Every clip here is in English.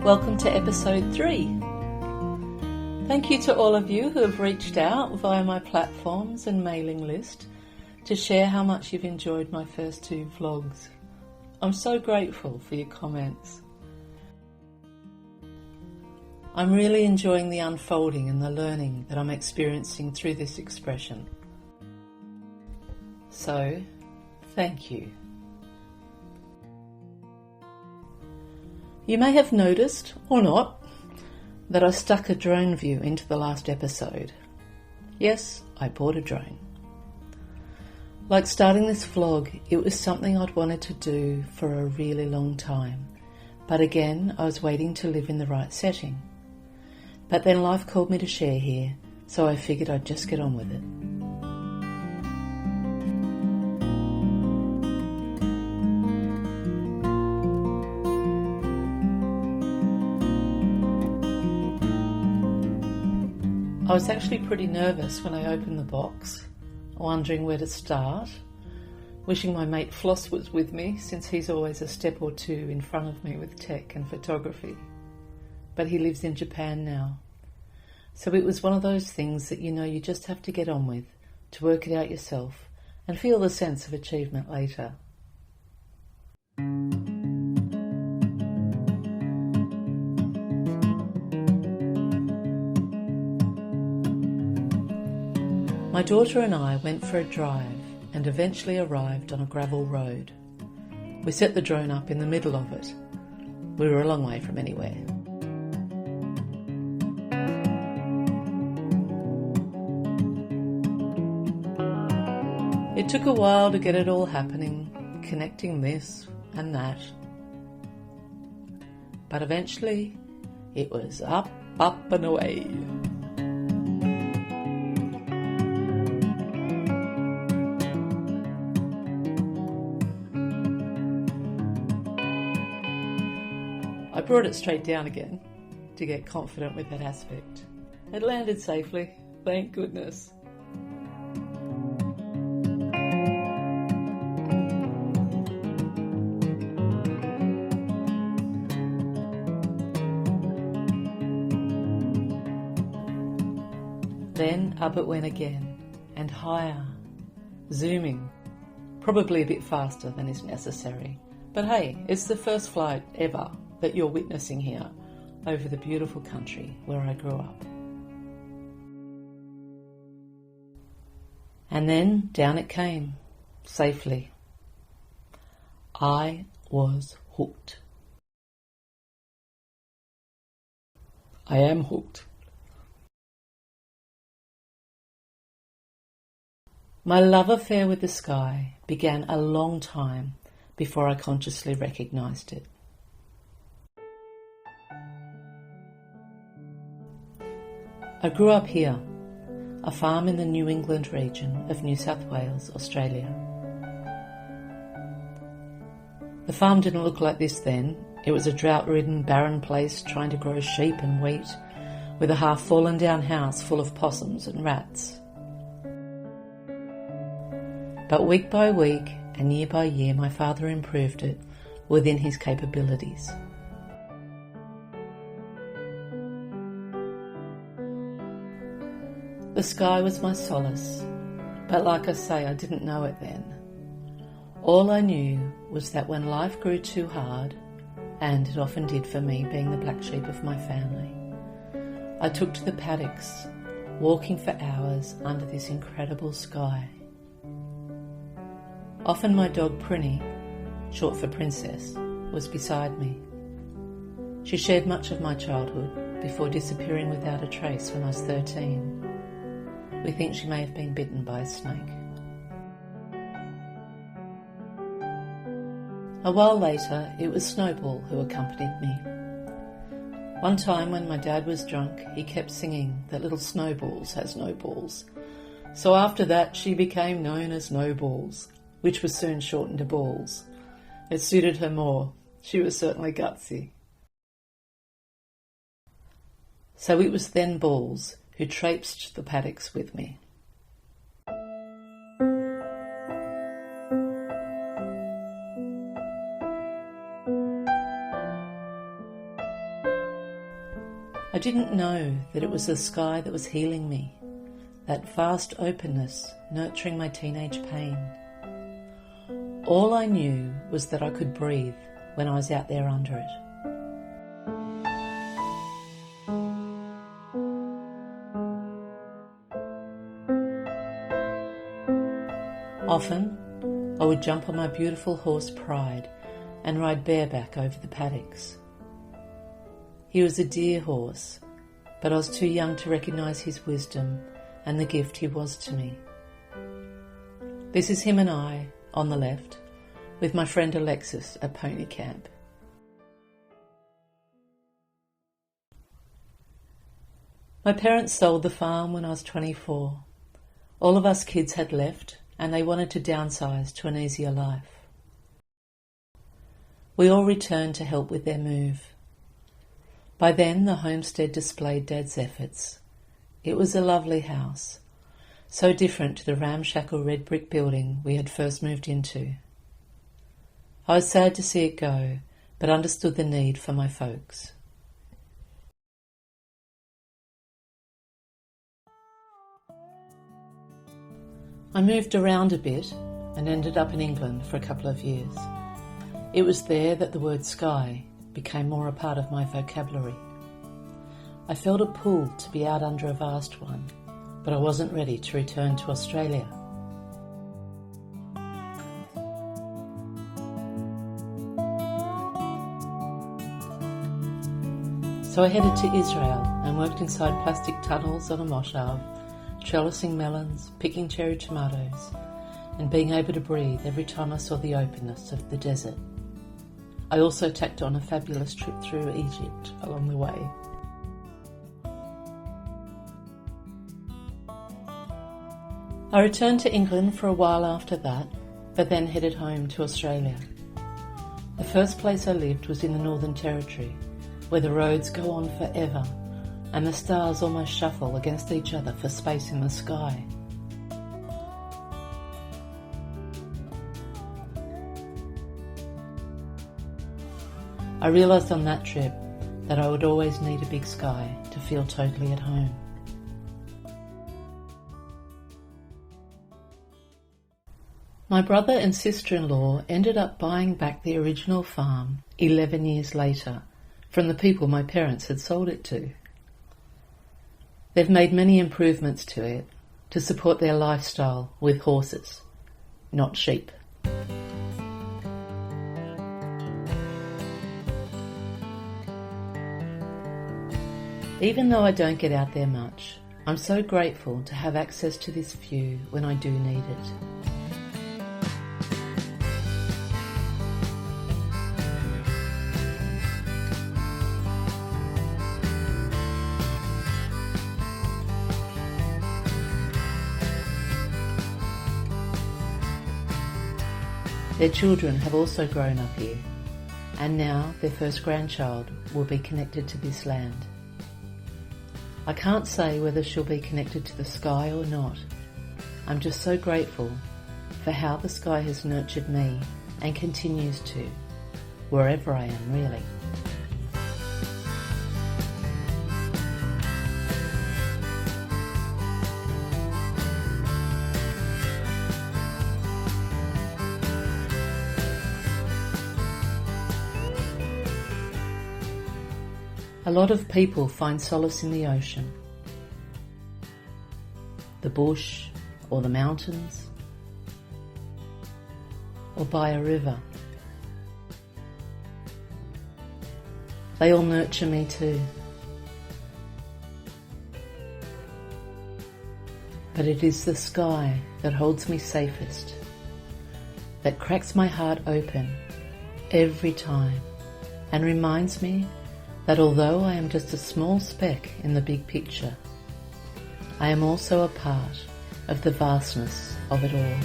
Welcome to episode 3. Thank you to all of you who have reached out via my platforms and mailing list to share how much you've enjoyed my first 2 vlogs. I'm so grateful for your comments. I'm really enjoying the unfolding and the learning that I'm experiencing through this expression. So, thank you. You may have noticed, or not, that I stuck a drone view into the last episode. Yes, I bought a drone. Like starting this vlog, it was something I'd wanted to do for a really long time. But again, I was waiting to live in the right setting. But then life called me to share here, so I figured I'd just get on with it. I was actually pretty nervous when I opened the box, wondering where to start, wishing my mate Floss was with me since he's always a step or 2 in front of me with tech and photography. But he lives in Japan now. So it was one of those things that you just have to get on with, to work it out yourself and feel the sense of achievement later. My daughter and I went for a drive and eventually arrived on a gravel road. We set the drone up in the middle of it. We were a long way from anywhere. It took a while to get it all happening, connecting this and that. But eventually, it was up and away. I brought it straight down again to get confident with that aspect. It landed safely, thank goodness. Then up it went again, and higher, zooming, probably a bit faster than is necessary. But hey, it's the first flight ever that you're witnessing here over the beautiful country where I grew up. And then down it came, safely. I was hooked. I am hooked. My love affair with the sky began a long time before I consciously recognised it. I grew up here, a farm in the New England region of New South Wales, Australia. The farm didn't look like this then. It was a drought-ridden, barren place trying to grow sheep and wheat, with a half-fallen-down house full of possums and rats. But week by week and year by year, my father improved it within his capabilities. The sky was my solace, but like I say, I didn't know it then. All I knew was that when life grew too hard, and it often did for me being the black sheep of my family, I took to the paddocks, walking for hours under this incredible sky. Often my dog Prinny, short for Princess, was beside me. She shared much of my childhood before disappearing without a trace when I was 13. We think she may have been bitten by a snake. A while later, it was Snowball who accompanied me. One time when my dad was drunk, he kept singing that little snowballs has no balls. So after that, she became known as No Balls, which was soon shortened to Balls. It suited her more. She was certainly gutsy. So it was then Balls who traipsed the paddocks with me. I didn't know that it was the sky that was healing me, that vast openness nurturing my teenage pain. All I knew was that I could breathe when I was out there under it. Often, I would jump on my beautiful horse Pride and ride bareback over the paddocks. He was a dear horse, but I was too young to recognise his wisdom and the gift he was to me. This is him and I, on the left, with my friend Alexis at pony camp. My parents sold the farm when I was 24. All of us kids had left and they wanted to downsize to an easier life. We all returned to help with their move. By then the homestead displayed Dad's efforts. It was a lovely house, so different to the ramshackle red brick building we had first moved into. I was sad to see it go, but understood the need for my folks. I moved around a bit and ended up in England for a couple of years. It was there that the word sky became more a part of my vocabulary. I felt a pull to be out under a vast one, but I wasn't ready to return to Australia. So I headed to Israel and worked inside plastic tunnels on a moshav, trellising melons, picking cherry tomatoes, and being able to breathe every time I saw the openness of the desert. I also tacked on a fabulous trip through Egypt along the way. I returned to England for a while after that, but then headed home to Australia. The first place I lived was in the Northern Territory, where the roads go on forever and the stars almost shuffle against each other for space in the sky. I realised on that trip that I would always need a big sky to feel totally at home. My brother and sister-in-law ended up buying back the original farm 11 years later from the people my parents had sold it to. They've made many improvements to it to support their lifestyle with horses, not sheep. Even though I don't get out there much, I'm so grateful to have access to this view when I do need it. Their children have also grown up here, and now their first grandchild will be connected to this land. I can't say whether she'll be connected to the sky or not. I'm just so grateful for how the sky has nurtured me and continues to, wherever I am really. A lot of people find solace in the ocean, the bush, or the mountains, or by a river. They all nurture me too. But it is the sky that holds me safest, that cracks my heart open every time and reminds me that although I am just a small speck in the big picture, I am also a part of the vastness of it all.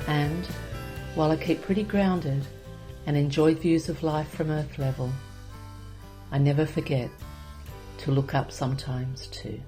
And while I keep pretty grounded and enjoy views of life from Earth level, I never forget to look up sometimes too.